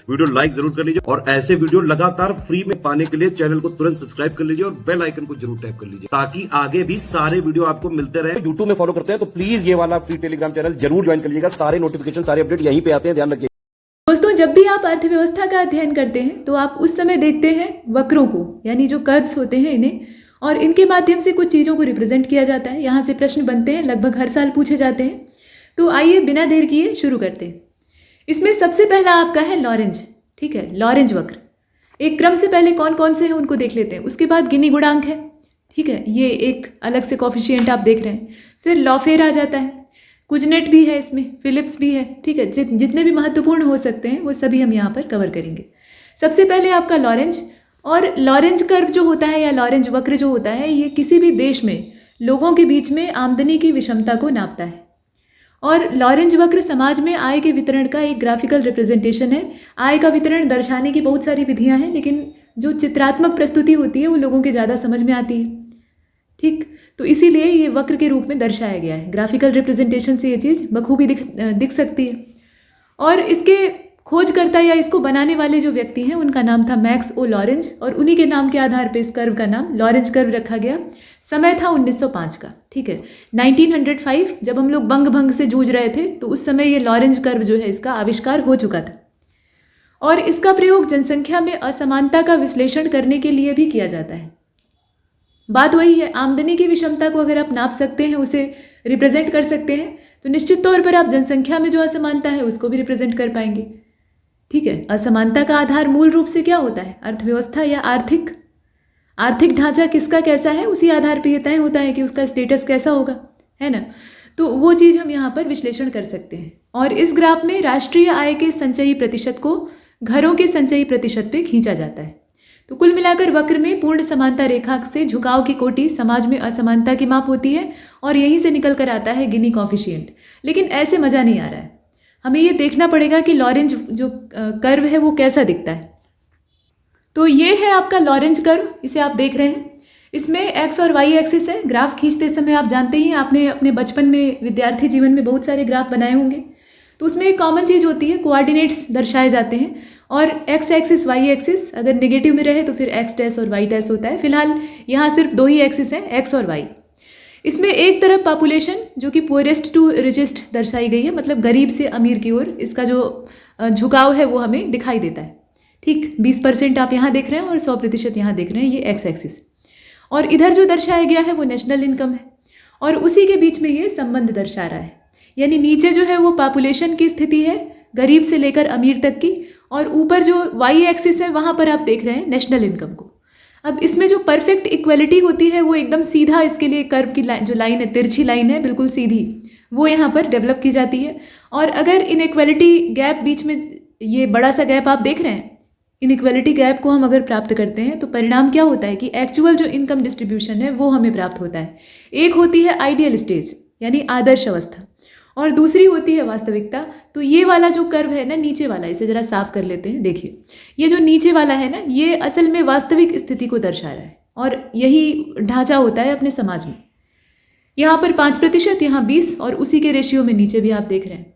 Video like जरूर कर लीजिए और ऐसे वीडियो लगातार फ्री में पाने के लिए चैनल को तुरंत सब्सक्राइब कर लीजिए और बेल आइकन को जरूर टैप कर लीजिए ताकि आगे भी सारे वीडियो आपको मिलते रहे। यूट्यूब में फॉलो करते हैं तो प्लीज ये वाला फ्री टेलीग्राम चैनल जरूर ज्वाइन कर लीजिएगा। सारे नोटिफिकेशन सारे अपडेट यहीं पे आते हैं, ध्यान रखिए। दोस्तों, जब भी आप अर्थव्यवस्था का अध्ययन करते हैं तो आप उस समय देखते हैं वक्रों को, यानी जो कर्व्स होते हैं इन्हें, और इनके माध्यम से कुछ चीज़ों को रिप्रेजेंट किया जाता है। यहाँ से प्रश्न बनते हैं, लगभग हर साल पूछे जाते हैं। तो आइए बिना देर किए शुरू करते हैं। इसमें सबसे पहला आपका है लॉरेंज। ठीक है, लॉरेंज वक्र। एक क्रम से पहले कौन कौन से हैं उनको देख लेते हैं। उसके बाद गिनी गुणांक है। ठीक है, ये एक अलग से कॉफिशिएंट आप देख रहे हैं। फिर लॉफेर आ जाता है, कुजनेट भी है, इसमें फिलिप्स भी है। ठीक है, जितने भी महत्वपूर्ण हो सकते हैं वो सभी हम यहाँ पर कवर करेंगे। सबसे पहले आपका लॉरेंज। और लॉरेंज कर्व जो होता है या लॉरेंज वक्र जो होता है, ये किसी भी देश में लोगों के बीच में आमदनी की विषमता को नापता है। और लॉरेंज वक्र समाज में आय के वितरण का एक ग्राफिकल रिप्रेजेंटेशन है। आय का वितरण दर्शाने की बहुत सारी विधियां हैं, लेकिन जो चित्रात्मक प्रस्तुति होती है वो लोगों के ज़्यादा समझ में आती है। ठीक, तो इसीलिए ये वक्र के रूप में दर्शाया गया है। ग्राफिकल रिप्रेजेंटेशन से ये चीज़ बखूबी दिख सकती है। और इसके खोजकर्ता या इसको बनाने वाले जो व्यक्ति हैं उनका नाम था मैक्स ओ लॉरेंज, और उन्हीं के नाम के आधार पे इस कर्व का नाम लॉरेंज कर्व रखा गया। समय था 1905 का। ठीक है, 1905 जब हम लोग बंग भंग से जूझ रहे थे तो उस समय ये लॉरेंज कर्व जो है इसका आविष्कार हो चुका था। और इसका प्रयोग जनसंख्या में असमानता का विश्लेषण करने के लिए भी किया जाता है। बात वही है, आमदनी की विषमता को अगर आप नाप सकते हैं, उसे रिप्रेजेंट कर सकते हैं, तो निश्चित तौर पर आप जनसंख्या में जो असमानता है उसको भी रिप्रेजेंट कर पाएंगे। ठीक है, असमानता का आधार मूल रूप से क्या होता है? अर्थव्यवस्था या आर्थिक ढांचा किसका कैसा है, उसी आधार पर यह तय होता है कि उसका स्टेटस कैसा होगा, है ना। तो वो चीज़ हम यहाँ पर विश्लेषण कर सकते हैं। और इस ग्राफ में राष्ट्रीय आय के संचयी प्रतिशत को घरों के संचयी प्रतिशत पे खींचा जाता है। तो कुल मिलाकर वक्र में पूर्ण समानता रेखा से झुकाव की कोटि समाज में असमानता की माप होती है, और यहीं से निकल कर आता है गिनी कॉफिशिएंट। लेकिन ऐसे मज़ा नहीं आ रहा है, हमें ये देखना पड़ेगा कि लॉरेंज जो कर्व है वो कैसा दिखता है। तो ये है आपका लॉरेंज कर्व, इसे आप देख रहे हैं। इसमें एक्स और वाई एक्सिस है। ग्राफ खींचते समय आप जानते ही हैं, आपने अपने बचपन में विद्यार्थी जीवन में बहुत सारे ग्राफ बनाए होंगे। तो उसमें एक कॉमन चीज़ होती है, कोऑर्डिनेट्स दर्शाए जाते हैं। और एक्स एक्सिस वाई एक्सिस अगर नेगेटिव में रहे तो फिर एक्स डैश और वाई डैश होता है। फिलहाल यहाँ सिर्फ दो ही एक्सिस हैं, एक्स और वाई। इसमें एक तरफ पॉपुलेशन जो कि पुअरेस्ट टू रिचेस्ट दर्शाई गई है, मतलब गरीब से अमीर की ओर इसका जो झुकाव है वो हमें दिखाई देता है। ठीक, 20% आप यहाँ देख रहे हैं और 100% यहाँ देख रहे हैं, ये एक्स एक्सिस। और इधर जो दर्शाया गया है वो नेशनल इनकम है, और उसी के बीच में ये संबंध दर्शा रहा है। यानी नीचे जो है वो पॉपुलेशन की स्थिति है, गरीब से लेकर अमीर तक की, और ऊपर जो वाई एक्सिस है वहाँ पर आप देख रहे हैं नेशनल इनकम को। अब इसमें जो परफेक्ट इक्वलिटी होती है वो एकदम सीधा, इसके लिए कर्व की लाइन, जो लाइन है, तिरछी लाइन है बिल्कुल सीधी, वो यहाँ पर डेवलप की जाती है। और अगर इनइक्वलिटी गैप बीच में, ये बड़ा सा गैप आप देख रहे हैं, इनइक्वलिटी गैप को हम अगर प्राप्त करते हैं तो परिणाम क्या होता है कि एक्चुअल जो इनकम डिस्ट्रीब्यूशन है वो हमें प्राप्त होता है। एक होती है आइडियल स्टेज यानी आदर्श अवस्था, और दूसरी होती है वास्तविकता। तो ये वाला जो कर्व है ना, नीचे वाला, इसे जरा साफ कर लेते हैं। देखिए, ये जो नीचे वाला है ना, ये असल में वास्तविक स्थिति को दर्शा रहा है, और यही ढांचा होता है अपने समाज में। यहाँ पर 5%, यहाँ 20, और उसी के रेशियो में नीचे भी आप देख रहे हैं।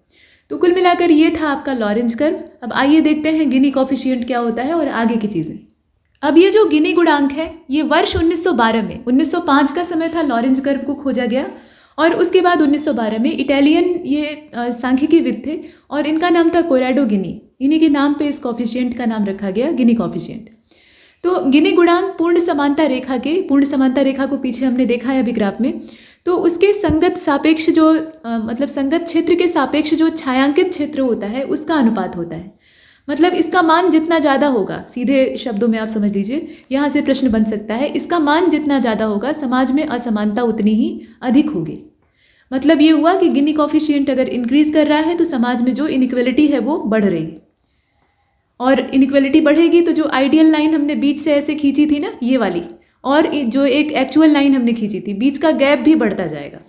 तो कुल मिलाकर ये था आपका लॉरेंज कर्व। अब आइए देखते हैं गिनी कॉफिशिएंट क्या होता है और आगे की चीज़ें। अब ये जो गिनी गुणांक है, ये वर्ष 1912 में, 1905 का समय था, लॉरेंज कर्व को खोजा गया। और उसके बाद 1912 में इटालियन ये सांख्यिकीविद थे, और इनका नाम था कोराडो गिनी। इन्हीं के नाम पे इस कॉफिशिएंट का नाम रखा गया, गिनी कॉफिशिएंट। तो गिनी गुणांक पूर्ण समानता रेखा को पीछे हमने देखा है अभी ग्राफ में। तो उसके संगत सापेक्ष जो मतलब संगत क्षेत्र के सापेक्ष जो छायांकित क्षेत्र होता है उसका अनुपात होता है। मतलब इसका मान जितना ज़्यादा होगा, सीधे शब्दों में आप समझ लीजिए, यहाँ से प्रश्न बन सकता है, इसका मान जितना ज़्यादा होगा समाज में असमानता उतनी ही अधिक होगी। मतलब ये हुआ कि गिनी कॉफिशिएंट अगर इंक्रीज कर रहा है तो समाज में जो इनइक्वलिटी है वो बढ़ रही, और इनइक्वलिटी बढ़ेगी तो जो आइडियल लाइन हमने बीच से ऐसे खींची थी ना, ये वाली, और जो एक एक्चुअल लाइन हमने खींची थी, बीच का गैप भी बढ़ता जाएगा।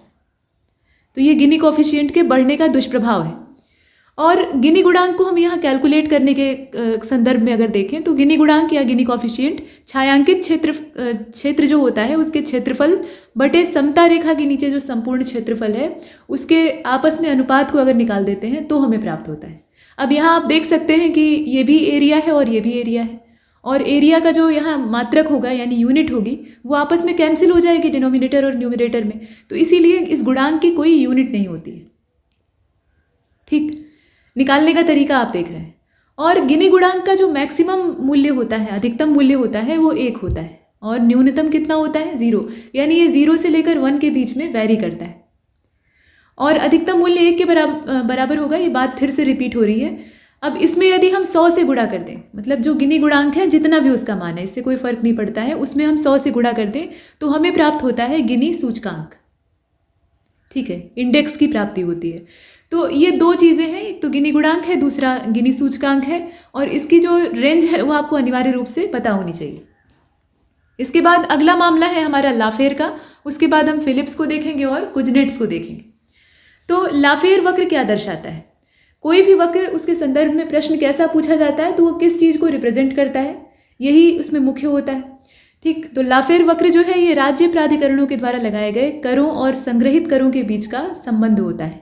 तो ये गिनी कॉफिशिएंट के बढ़ने का दुष्प्रभाव है। और गिनी गुणांक को हम यहाँ कैलकुलेट करने के संदर्भ में अगर देखें तो गिनी गुणांक या गिनी कॉफिशिएंट छायांकित क्षेत्र जो होता है उसके क्षेत्रफल बटे समता रेखा के नीचे जो संपूर्ण क्षेत्रफल है उसके आपस में अनुपात को अगर निकाल देते हैं तो हमें प्राप्त होता है। अब यहाँ आप देख सकते हैं कि ये भी एरिया है और ये भी एरिया है, और एरिया का जो यहाँ मात्रक होगा यानी यूनिट होगी वो आपस में कैंसिल हो जाएगी डिनोमिनेटर और न्यूमरेटर में, तो इसीलिए इस गुणांक की कोई यूनिट नहीं होती है। ठीक, निकालने का तरीका आप देख रहे हैं। और गिनी गुणांक का जो मैक्सिमम मूल्य होता है, अधिकतम मूल्य होता है, वो 1 होता है, और न्यूनतम कितना होता है 0, यानी ये 0 से लेकर 1 के बीच में वैरी करता है। और अधिकतम मूल्य 1 के बराबर होगा, ये बात फिर से रिपीट हो रही है। अब इसमें यदि हम 100 से गुणा कर दें, मतलब जो गिनी गुणांक है जितना भी उसका मान है, इससे कोई फर्क नहीं पड़ता है, उसमें हम 100 से गुणा कर दें तो हमें प्राप्त होता है गिनी सूचकांक। ठीक है, इंडेक्स की प्राप्ति होती है। तो ये दो चीज़ें हैं, एक तो गिनी गुणांक है, दूसरा गिनी सूचकांक है, और इसकी जो रेंज है वो आपको अनिवार्य रूप से पता होनी चाहिए। इसके बाद अगला मामला है हमारा लाफेर का, उसके बाद हम फिलिप्स को देखेंगे और कुजनेट्स को देखेंगे। तो लाफेर वक्र क्या दर्शाता है? कोई भी वक्र, उसके संदर्भ में प्रश्न कैसा पूछा जाता है तो वो किस चीज़ को रिप्रेजेंट करता है, यही उसमें मुख्य होता है। ठीक, तो लाफेर वक्र जो है ये राज्य प्राधिकरणों के द्वारा लगाए गए करों और संग्रहित करों के बीच का संबंध होता है।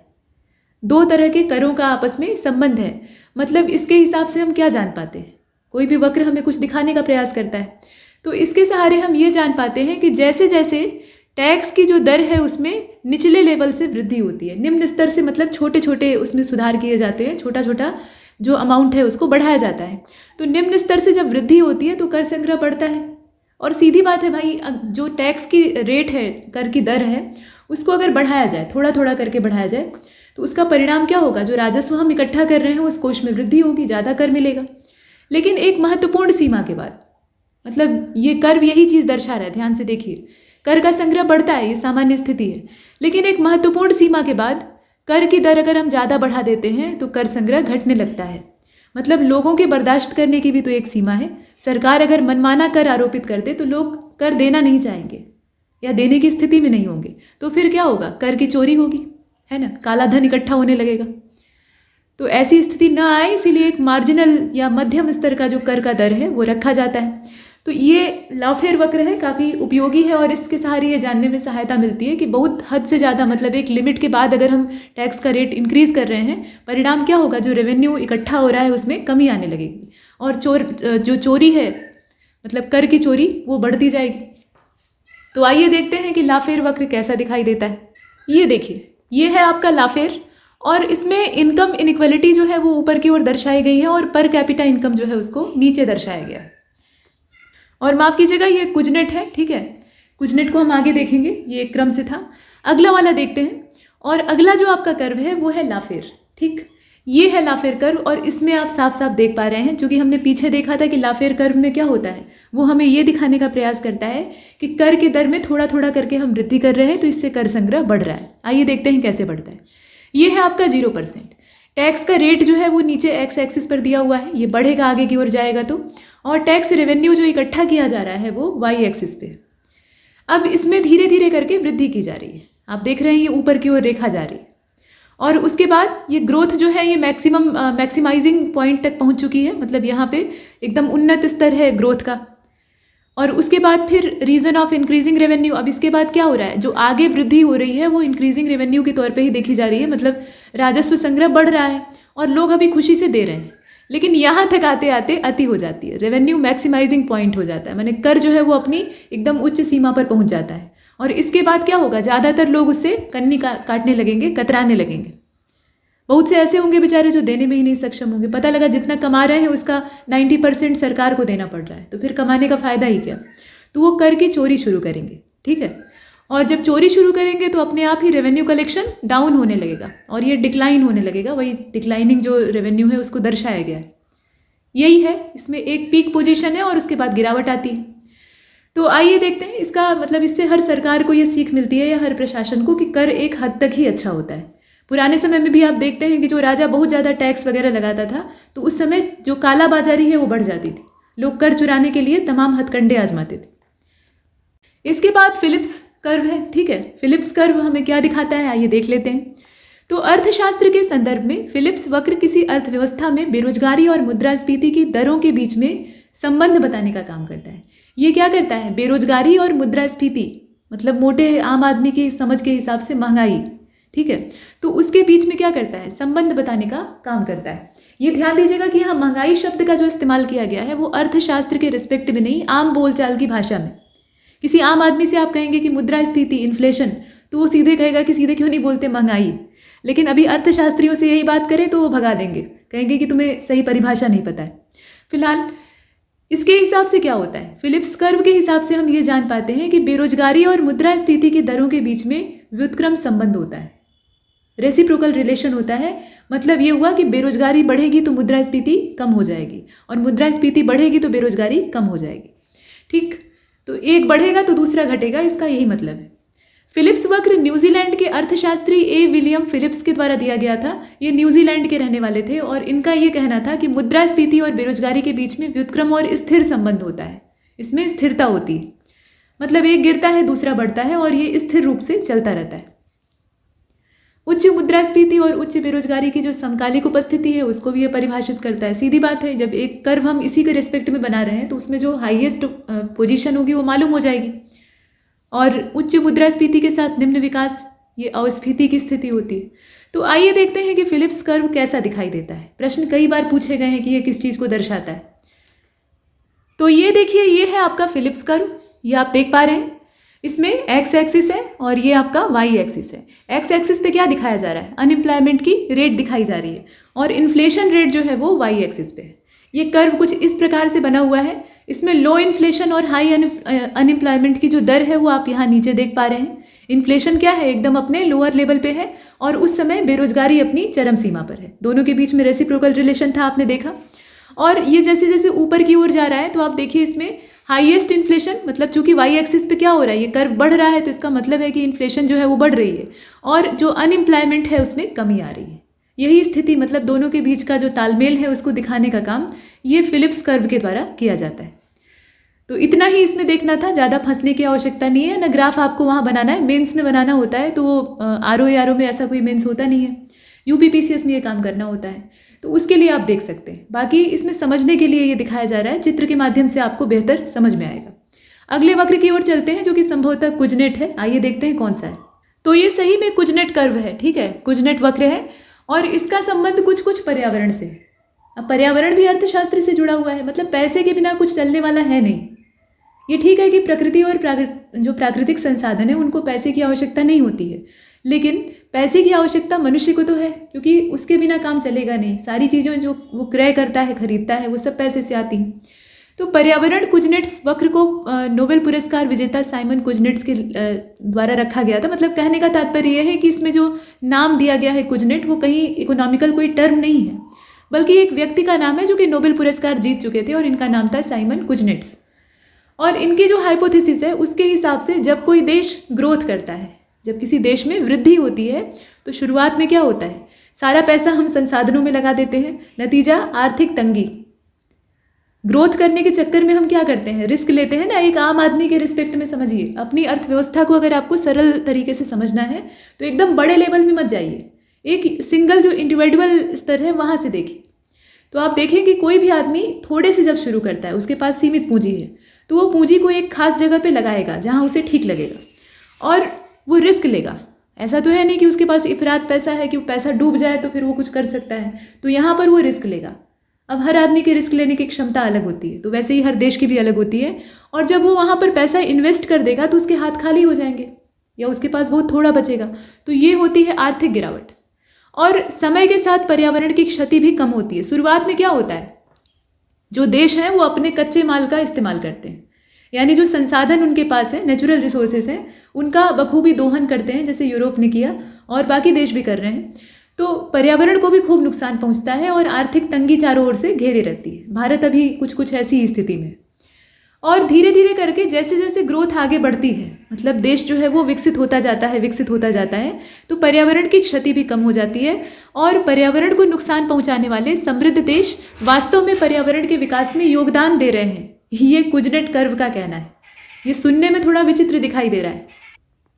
दो तरह के करों का आपस में संबंध है, मतलब इसके हिसाब से हम क्या जान पाते हैं, कोई भी वक्र हमें कुछ दिखाने का प्रयास करता है तो इसके सहारे हम ये जान पाते हैं कि जैसे जैसे टैक्स की जो दर है उसमें निचले लेवल से वृद्धि होती है, निम्न स्तर से मतलब छोटे छोटे उसमें सुधार किए जाते हैं, छोटा छोटा जो अमाउंट है उसको बढ़ाया जाता है। तो निम्न स्तर से जब वृद्धि होती है तो कर संग्रह बढ़ता है, और सीधी बात है भाई, जो टैक्स की रेट है, कर की दर है, उसको अगर बढ़ाया जाए, थोड़ा थोड़ा करके बढ़ाया जाए, तो उसका परिणाम क्या होगा, जो राजस्व हम इकट्ठा कर रहे हैं उस कोष में वृद्धि होगी, ज़्यादा कर मिलेगा। लेकिन एक महत्वपूर्ण सीमा के बाद, मतलब ये कर्व यही चीज़ दर्शा रहा है, ध्यान से देखिए, कर का संग्रह बढ़ता है, ये सामान्य स्थिति है, लेकिन एक महत्वपूर्ण सीमा के बाद कर की दर अगर हम ज़्यादा बढ़ा देते हैं तो कर संग्रह घटने लगता है। मतलब लोगों के बर्दाश्त करने की भी तो एक सीमा है। सरकार अगर मनमाना कर आरोपित कर दे तो लोग कर देना नहीं चाहेंगे या देने की स्थिति में नहीं होंगे, तो फिर क्या होगा, कर की चोरी होगी, है ना, काला धन इकट्ठा होने लगेगा। तो ऐसी स्थिति न आए, इसीलिए एक मार्जिनल या मध्यम स्तर का जो कर का दर है वो रखा जाता है। तो ये लाफेर वक्र है, काफ़ी उपयोगी है, और इसके सहारे ये जानने में सहायता मिलती है कि बहुत हद से ज़्यादा, मतलब एक लिमिट के बाद अगर हम टैक्स का रेट इंक्रीज़ कर रहे हैं, परिणाम क्या होगा, जो रेवेन्यू इकट्ठा हो रहा है उसमें कमी आने लगेगी, और जो चोरी है, मतलब कर की चोरी, वो बढ़ती जाएगी। तो आइए देखते हैं कि लाफेर वक्र कैसा दिखाई देता है। ये देखिए, ये है आपका लाफेर, और इसमें इनकम इनइक्वालिटी जो है वो ऊपर की ओर दर्शाई गई है, और पर कैपिटा इनकम जो है उसको नीचे दर्शाया गया है। और माफ़ कीजिएगा, ये कुजनेट है, ठीक है, कुजनेट को हम आगे देखेंगे, ये एक क्रम से था। अगला वाला देखते हैं, और अगला जो आपका कर्व है वो है लाफेर। ठीक, ये है लाफेर कर्व, और इसमें आप साफ साफ देख पा रहे हैं, क्योंकि हमने पीछे देखा था कि लाफेर कर्व में क्या होता है, वो हमें ये दिखाने का प्रयास करता है कि कर की दर में थोड़ा थोड़ा करके हम वृद्धि कर रहे हैं, तो इससे कर संग्रह बढ़ रहा है। आइए देखते हैं कैसे बढ़ता है। ये है आपका 0%। टैक्स का रेट जो है वो नीचे एक्स एक्सिस पर दिया हुआ है, ये बढ़ेगा आगे की ओर जाएगा तो, और टैक्स रेवेन्यू जो इकट्ठा किया जा रहा है वो वाई एक्सिस पे। अब इसमें धीरे धीरे करके वृद्धि की जा रही है, आप देख रहे हैं ये ऊपर की ओर रेखा जा रही है, और उसके बाद ये ग्रोथ जो है ये मैक्सिमाइजिंग पॉइंट तक पहुंच चुकी है, मतलब यहाँ पे एकदम उन्नत स्तर है ग्रोथ का। और उसके बाद फिर रीजन ऑफ इंक्रीजिंग रेवेन्यू, अब इसके बाद क्या हो रहा है, जो आगे वृद्धि हो रही है वो इंक्रीजिंग रेवेन्यू के तौर पे ही देखी जा रही है, मतलब राजस्व संग्रह बढ़ रहा है और लोग अभी खुशी से दे रहे हैं। लेकिन यहाँ तक आते आते अति हो जाती है, रेवेन्यू मैक्सिमाइजिंग पॉइंट हो जाता है, माने कर जो है वो अपनी एकदम उच्च सीमा पर पहुँच जाता है, और इसके बाद क्या होगा, ज़्यादातर लोग उससे कन्नी काटने लगेंगे, कतराने लगेंगे। बहुत से ऐसे होंगे बेचारे जो देने में ही नहीं सक्षम होंगे, पता लगा जितना कमा रहे हैं उसका 90% सरकार को देना पड़ रहा है, तो फिर कमाने का फ़ायदा ही क्या, तो वो कर की चोरी शुरू करेंगे। ठीक है, और जब चोरी शुरू करेंगे तो अपने आप ही रेवेन्यू कलेक्शन डाउन होने लगेगा, और ये डिक्लाइन होने लगेगा, वही डिक्लाइनिंग जो रेवेन्यू है उसको दर्शाया गया है। यही है, इसमें एक पीक पोजीशन है और उसके बाद गिरावट आती है। तो आइए देखते हैं इसका मतलब, इससे हर सरकार को ये सीख मिलती है या हर प्रशासन को कि कर एक हद तक ही अच्छा होता है। पुराने समय में भी आप देखते हैं कि जो राजा बहुत ज़्यादा टैक्स वगैरह लगाता था तो उस समय जो कालाबाजारी है वो बढ़ जाती थी, लोग कर चुराने के लिए तमाम हथकंडे आजमाते थे। इसके बाद फिलिप्स कर्व है। ठीक है, फिलिप्स कर्व हमें क्या दिखाता है, आइए देख लेते हैं। तो अर्थशास्त्र के संदर्भ में फिलिप्स वक्र किसी अर्थव्यवस्था में बेरोजगारी और मुद्रास्फीति की दरों के बीच में संबंध बताने का काम करता है। ये क्या करता है, बेरोजगारी और मुद्रास्फीति, मतलब मोटे आम आदमी की समझ के हिसाब से महंगाई, ठीक है, तो उसके बीच में क्या करता है, संबंध बताने का काम करता है। ये ध्यान दीजिएगा कि यहाँ महंगाई शब्द का जो इस्तेमाल किया गया है वो अर्थशास्त्र के रिस्पेक्ट में नहीं, आम बोलचाल की भाषा में। किसी आम आदमी से आप कहेंगे कि मुद्रास्फीति, इन्फ्लेशन, तो वो सीधे कहेगा कि सीधे क्यों नहीं बोलते महंगाई। लेकिन अभी अर्थशास्त्रियों से यही बात करें तो वो भगा देंगे, कहेंगे कि तुम्हें सही परिभाषा नहीं पता है। फिलहाल इसके हिसाब से क्या होता है, फिलिप्स कर्व के हिसाब से हम ये जान पाते हैं कि बेरोजगारी और मुद्रास्फीति की दरों के बीच में व्युत्क्रम संबंध होता है, रेसिप्रोकल रिलेशन होता है। मतलब ये हुआ कि बेरोजगारी बढ़ेगी तो मुद्रास्फीति कम हो जाएगी, और मुद्रास्फीति बढ़ेगी तो बेरोजगारी कम हो जाएगी। ठीक, तो एक बढ़ेगा तो दूसरा घटेगा, इसका यही मतलब है। फिलिप्स वक्र न्यूजीलैंड के अर्थशास्त्री ए विलियम फिलिप्स के द्वारा दिया गया था। ये न्यूजीलैंड के रहने वाले थे और इनका ये कहना था कि मुद्रास्फीति और बेरोजगारी के बीच में व्युत्क्रम और स्थिर संबंध होता है, इसमें स्थिरता होती है। मतलब एक गिरता है दूसरा बढ़ता है और ये स्थिर रूप से चलता रहता है। उच्च मुद्रास्फीति और उच्च बेरोजगारी की जो समकालिक उपस्थिति है उसको भी ये परिभाषित करता है। सीधी बात है, जब एक कर्व हम इसी के रिस्पेक्ट में बना रहे हैं तो उसमें जो हाईएस्ट पोजीशन होगी वो मालूम हो जाएगी। और उच्च मुद्रास्फीति के साथ निम्न विकास, ये अस्फीति की स्थिति होती है। तो आइए देखते हैं कि फिलिप्स कर्व कैसा दिखाई देता है। प्रश्न कई बार पूछे गए हैं कि ये किस चीज़ को दर्शाता है। तो ये देखिए, ये है आपका फिलिप्स कर्व, ये आप देख पा रहे हैं। इसमें एक्स एक्सिस है और ये आपका वाई एक्सिस है। एक्स एक्सिस पे क्या दिखाया जा रहा है, अनएम्प्लॉयमेंट की रेट दिखाई जा रही है, और इन्फ्लेशन रेट जो है वो वाई एक्सिस पे है। ये कर्व कुछ इस प्रकार से बना हुआ है। इसमें लो इन्फ्लेशन और हाई अनएम्प्लॉयमेंट की जो दर है वो आप यहाँ नीचे देख पा रहे हैं। इन्फ्लेशन क्या है, एकदम अपने लोअर लेवल पे है, और उस समय बेरोजगारी अपनी चरम सीमा पर है। दोनों के बीच में रेसिप्रोकल रिलेशन था, आपने देखा। और ये जैसे जैसे ऊपर की ओर जा रहा है तो आप देखिए इसमें हाईएस्ट इन्फ्लेशन, मतलब चूंकि वाई एक्सिस पे क्या हो रहा है, ये कर्व बढ़ रहा है, तो इसका मतलब है कि इन्फ्लेशन जो है वो बढ़ रही है, और जो अनएम्प्लॉयमेंट है उसमें कमी आ रही है। यही स्थिति, मतलब दोनों के बीच का जो तालमेल है उसको दिखाने का काम ये फिलिप्स कर्व के द्वारा किया जाता है। तो इतना ही इसमें देखना था, ज़्यादा फंसने की आवश्यकता नहीं है। न ग्राफ आपको वहाँ बनाना है, मेंस में बनाना होता है, तो वो आरओ में ऐसा कोई मेंस होता नहीं है, यूपीपीसीएस में ये काम करना होता है, तो उसके लिए आप देख सकते हैं। बाकी इसमें समझने के लिए ये दिखाया जा रहा है, चित्र के माध्यम से आपको बेहतर समझ में आएगा। अगले वक्र की ओर चलते हैं जो कि संभवतः कुजनेट है। आइए देखते हैं कौन सा है। तो ये सही में कुजनेट कर्व है, ठीक है, कुजनेट वक्र है, और इसका संबंध कुछ कुछ पर्यावरण से। अब पर्यावरण भी अर्थशास्त्र से जुड़ा हुआ है, मतलब पैसे के बिना कुछ चलने वाला है नहीं। ये ठीक है कि प्रकृति और जो प्राकृतिक संसाधन है उनको पैसे की आवश्यकता नहीं होती है, लेकिन पैसे की आवश्यकता मनुष्य को तो है, क्योंकि उसके बिना काम चलेगा नहीं। सारी चीज़ें जो वो क्रय करता है, खरीदता है, वो सब पैसे से आती हैं। तो पर्यावरण कुजनेट्स वक्र को नोबेल पुरस्कार विजेता साइमन कुजनेट्स के द्वारा रखा गया था। मतलब कहने का तात्पर्य यह है कि इसमें जो नाम दिया गया है कुजनेट, वो कहीं इकोनॉमिकल कोई टर्म नहीं है, बल्कि एक व्यक्ति का नाम है जो कि नोबेल पुरस्कार जीत चुके थे, और इनका नाम था साइमन कुजनेट्स। और इनकी जो हाइपोथेसिस है उसके हिसाब से जब कोई देश ग्रोथ करता है, जब किसी देश में वृद्धि होती है, तो शुरुआत में क्या होता है, सारा पैसा हम संसाधनों में लगा देते हैं, नतीजा आर्थिक तंगी। ग्रोथ करने के चक्कर में हम क्या करते हैं, रिस्क लेते हैं ना। एक आम आदमी के रिस्पेक्ट में समझिए, अपनी अर्थव्यवस्था को अगर आपको सरल तरीके से समझना है तो एकदम बड़े लेवल में मत जाइए, एक सिंगल जो इंडिविजुअल स्तर है वहाँ से देखिए। तो आप देखें कि कोई भी आदमी थोड़े से जब शुरू करता है, उसके पास सीमित पूंजी है, तो वो पूंजी को एक खास जगह पे लगाएगा जहाँ उसे ठीक लगेगा, और वो रिस्क लेगा। ऐसा तो है नहीं कि उसके पास इफरात पैसा है कि वो पैसा डूब जाए तो फिर वो कुछ कर सकता है, तो यहाँ पर वो रिस्क लेगा। अब हर आदमी की रिस्क लेने की क्षमता अलग होती है, तो वैसे ही हर देश की भी अलग होती है। और जब वो वहाँ पर पैसा इन्वेस्ट कर देगा तो उसके हाथ खाली हो जाएंगे, या उसके पास बहुत थोड़ा बचेगा। तो ये होती है आर्थिक गिरावट। और समय के साथ पर्यावरण की क्षति भी कम होती है। शुरुआत में क्या होता है, जो देश हैं वो अपने कच्चे माल का इस्तेमाल करते हैं, यानी जो संसाधन उनके पास है, नेचुरल रिसोर्सेज हैं, उनका बखूबी दोहन करते हैं, जैसे यूरोप ने किया और बाकी देश भी कर रहे हैं। तो पर्यावरण को भी खूब नुकसान पहुंचता है और आर्थिक तंगी चारों ओर से घेरे रहती है। भारत अभी कुछ कुछ ऐसी स्थिति में। और धीरे धीरे करके जैसे जैसे ग्रोथ आगे बढ़ती है, मतलब देश जो है वो विकसित होता जाता है, तो पर्यावरण की क्षति भी कम हो जाती है। और पर्यावरण को नुकसान पहुंचाने वाले समृद्ध देश वास्तव में पर्यावरण के विकास में योगदान दे रहे हैं, ये कुजनेट कर्व का कहना है। ये सुनने में थोड़ा विचित्र दिखाई दे रहा है।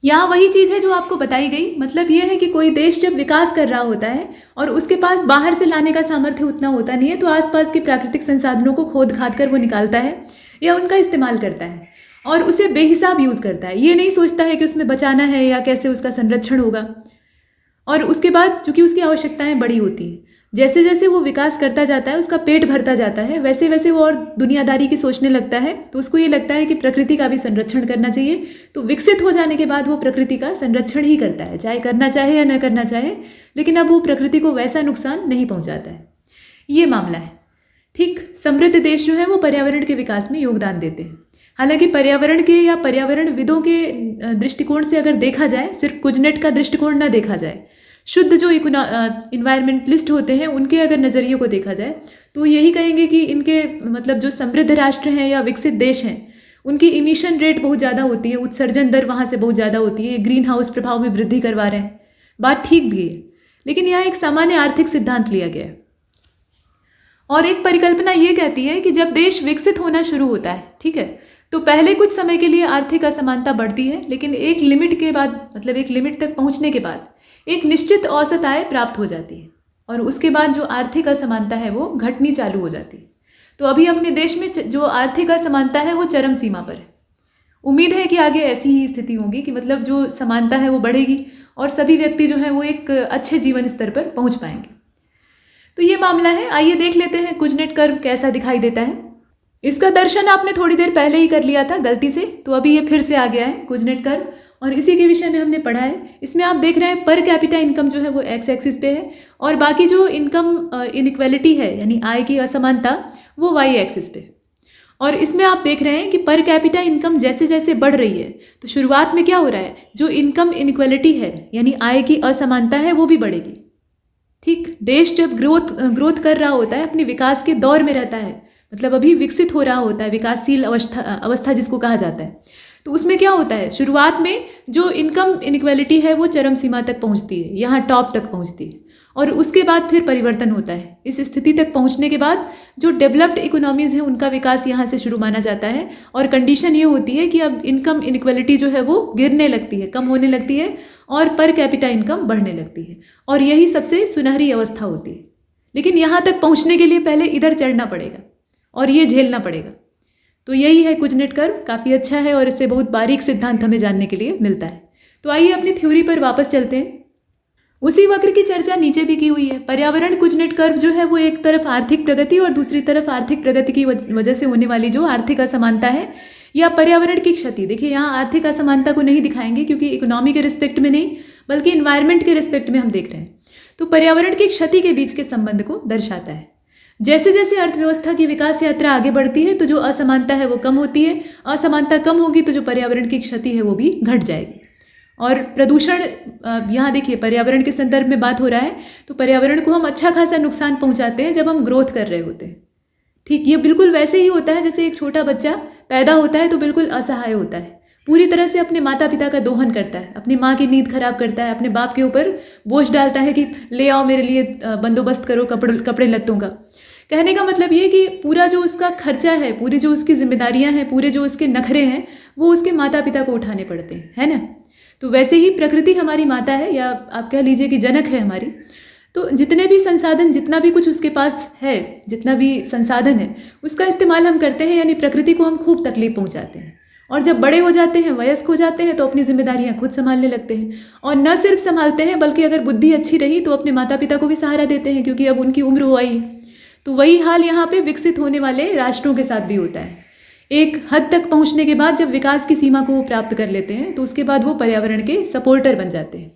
यहाँ वही चीज़ है जो आपको बताई गई। मतलब ये है कि कोई देश जब विकास कर रहा होता है और उसके पास बाहर से लाने का सामर्थ्य उतना होता नहीं है, तो आसपास के प्राकृतिक संसाधनों को खोद खाद कर वो निकालता है या उनका इस्तेमाल करता है और उसे बेहिसाब यूज़ करता है। ये नहीं सोचता है कि उसमें बचाना है या कैसे उसका संरक्षण होगा। और उसके बाद चूंकि उसकी आवश्यकताएं बड़ी होती हैं, जैसे जैसे वो विकास करता जाता है, उसका पेट भरता जाता है, वैसे वैसे वो और दुनियादारी की सोचने लगता है। तो उसको ये लगता है कि प्रकृति का भी संरक्षण करना चाहिए। तो विकसित हो जाने के बाद वो प्रकृति का संरक्षण ही करता है, चाहे करना चाहे या न करना चाहे, लेकिन अब वो प्रकृति को वैसा नुकसान नहीं पहुंचाता है। ये मामला है। ठीक, समृद्ध देश जो है वो पर्यावरण के विकास में योगदान देते हैं। हालांकि पर्यावरण के या पर्यावरणविदों के दृष्टिकोण से अगर देखा जाए, सिर्फ कुजनेट का दृष्टिकोण न देखा जाए, शुद्ध जो इन्वायरमेंटलिस्ट होते हैं उनके अगर नज़रिए को देखा जाए, तो यही कहेंगे कि इनके मतलब जो समृद्ध राष्ट्र हैं या विकसित देश हैं, उनकी इमिशन रेट बहुत ज़्यादा होती है, उत्सर्जन दर वहाँ से बहुत ज़्यादा होती है, ग्रीन हाउस प्रभाव में वृद्धि करवा रहे हैं। बात ठीक भी है, लेकिन यहाँ एक सामान्य आर्थिक सिद्धांत लिया गया है और एक परिकल्पना ये कहती है कि जब देश विकसित होना शुरू होता है, ठीक है, तो पहले कुछ समय के लिए आर्थिक असमानता बढ़ती है, लेकिन एक लिमिट के बाद, मतलब एक लिमिट तक पहुंचने के बाद एक निश्चित औसत आय प्राप्त हो जाती है और उसके बाद जो आर्थिक असमानता है वो घटनी चालू हो जाती है। तो अभी अपने देश में जो आर्थिक असमानता है वो चरम सीमा पर है। उम्मीद है कि आगे ऐसी ही स्थिति होगी कि मतलब जो समानता है वो बढ़ेगी और सभी व्यक्ति जो है वो एक अच्छे जीवन स्तर पर पहुँच पाएंगे। तो ये मामला है। आइए देख लेते हैं कुजनेट कर्व कैसा दिखाई देता है। इसका दर्शन आपने थोड़ी देर पहले ही कर लिया था गलती से, तो अभी ये फिर से आ गया है कुजनेट कर्व और इसी के विषय में हमने पढ़ा है। इसमें आप देख रहे हैं पर कैपिटा इनकम जो है वो एक्स एक्सिस पे है और बाकी जो इनकम इनइक्वालिटी है यानी आय की असमानता वो वाई एक्सिस पे। और इसमें आप देख रहे हैं कि पर कैपिटा इनकम जैसे जैसे बढ़ रही है तो शुरुआत में क्या हो रहा है, जो इनकम इनइक्वालिटी है यानी आय की असमानता है वो भी बढ़ेगी। ठीक, देश जब ग्रोथ कर रहा होता है, अपने विकास के दौर में रहता है, मतलब अभी विकसित हो रहा होता है, विकासशील अवस्था जिसको कहा जाता है, तो उसमें क्या होता है, शुरुआत में जो इनकम इनइक्वालिटी है वो चरम सीमा तक पहुंचती है, यहाँ टॉप तक पहुंचती है और उसके बाद फिर परिवर्तन होता है। इस स्थिति तक पहुंचने के बाद जो डेवलप्ड इकोनॉमीज़ हैं उनका विकास यहाँ से शुरू माना जाता है और कंडीशन ये होती है कि अब इनकम इनइक्वालिटी जो है वो गिरने लगती है, कम होने लगती है और पर कैपिटा इनकम बढ़ने लगती है और यही सबसे सुनहरी अवस्था होती है। लेकिन यहाँ तक पहुँचने के लिए पहले इधर चढ़ना पड़ेगा और ये झेलना पड़ेगा। तो यही है कुजनेट कर्व, काफ़ी अच्छा है और इससे बहुत बारीक सिद्धांत हमें जानने के लिए मिलता है। तो आइए अपनी थ्योरी पर वापस चलते हैं। उसी वक्र की चर्चा नीचे भी की हुई है। पर्यावरण कुजनेट कर्व जो है वो एक तरफ आर्थिक प्रगति और दूसरी तरफ आर्थिक प्रगति की वजह से होने वाली जो आर्थिक असमानता है या पर्यावरण की क्षति। देखिए यहाँ आर्थिक असमानता को नहीं दिखाएंगे क्योंकि इकोनॉमी के रिस्पेक्ट में नहीं बल्कि इन्वायरमेंट के रिस्पेक्ट में हम देख रहे हैं। तो पर्यावरण की क्षति के बीच के संबंध को दर्शाता है। जैसे जैसे अर्थव्यवस्था की विकास यात्रा आगे बढ़ती है तो जो असमानता है वो कम होती है, असमानता कम होगी तो जो पर्यावरण की क्षति है वो भी घट जाएगी। और प्रदूषण, यहाँ देखिए पर्यावरण के संदर्भ में बात हो रहा है तो पर्यावरण को हम अच्छा खासा नुकसान पहुँचाते हैं जब हम ग्रोथ कर रहे होते हैं। ठीक, ये बिल्कुल वैसे ही होता है जैसे एक छोटा बच्चा पैदा होता है तो बिल्कुल असहाय होता है, पूरी तरह से अपने माता पिता का दोहन करता है, अपनी माँ की नींद खराब करता है, अपने बाप के ऊपर बोझ डालता है कि ले आओ मेरे लिए बंदोबस्त करो कपड़े लत्तों का। कहने का मतलब ये कि पूरा जो उसका खर्चा है, पूरी जो उसकी जिम्मेदारियां हैं, पूरे जो उसके नखरे हैं वो उसके माता पिता को उठाने पड़ते हैं, है ना। तो वैसे ही प्रकृति हमारी माता है या आप कह लीजिए कि जनक है हमारी। तो जितने भी संसाधन, जितना भी कुछ उसके पास है, जितना भी संसाधन है उसका इस्तेमाल हम करते हैं, यानी प्रकृति को हम खूब तकलीफ पहुँचाते हैं। और जब बड़े हो जाते हैं, वयस्क हो जाते हैं तो अपनी जिम्मेदारियां खुद संभालने लगते हैं और न सिर्फ संभालते हैं बल्कि अगर बुद्धि अच्छी रही तो अपने माता पिता को भी सहारा देते हैं क्योंकि अब उनकी उम्र हो आई है। तो वही हाल यहाँ पे विकसित होने वाले राष्ट्रों के साथ भी होता है। एक हद तक पहुँचने के बाद जब विकास की सीमा को प्राप्त कर लेते हैं तो उसके बाद वो पर्यावरण के सपोर्टर बन जाते हैं,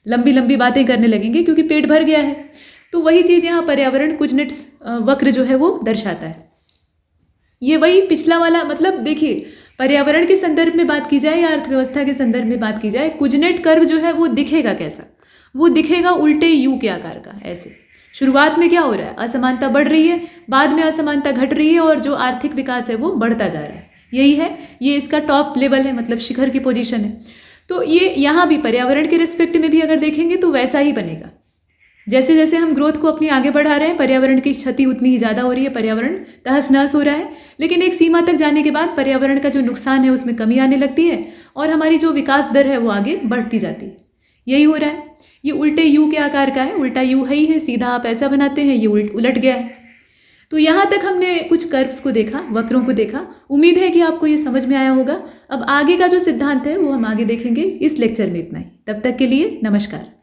लंबी लंबी बातें करने लगेंगे क्योंकि पेट भर गया है। तो वही चीज़ यहाँ पर्यावरण कुजनेट वक्र जो है वो दर्शाता है। ये वही पिछला वाला, मतलब देखिए पर्यावरण के संदर्भ में बात की जाए या अर्थव्यवस्था के संदर्भ में बात की जाए, कुजनेट कर्व जो है वो दिखेगा कैसा, वो दिखेगा उल्टे यू के आकार का। ऐसे शुरुआत में क्या हो रहा है, असमानता बढ़ रही है, बाद में असमानता घट रही है और जो आर्थिक विकास है वो बढ़ता जा रहा है। यही है, ये इसका टॉप लेवल है, मतलब शिखर की पोजीशन है। तो ये यहाँ भी पर्यावरण के रिस्पेक्ट में भी अगर देखेंगे तो वैसा ही बनेगा। जैसे जैसे हम ग्रोथ को अपनी आगे बढ़ा रहे हैं पर्यावरण की क्षति उतनी ही ज़्यादा हो रही है, पर्यावरण तहस नहस हो रहा है। लेकिन एक सीमा तक जाने के बाद पर्यावरण का जो नुकसान है उसमें कमी आने लगती है और हमारी जो विकास दर है वो आगे बढ़ती जाती है। यही हो रहा है। ये उल्टे यू के आकार का है, उल्टा यू है ही है, सीधा आप ऐसा बनाते हैं, ये उलट गया है। तो यहाँ तक हमने कुछ कर्व्स को देखा, वक्रों को देखा। उम्मीद है कि आपको ये समझ में आया होगा। अब आगे का जो सिद्धांत है वो हम आगे देखेंगे। इस लेक्चर में इतना ही। तब तक के लिए नमस्कार।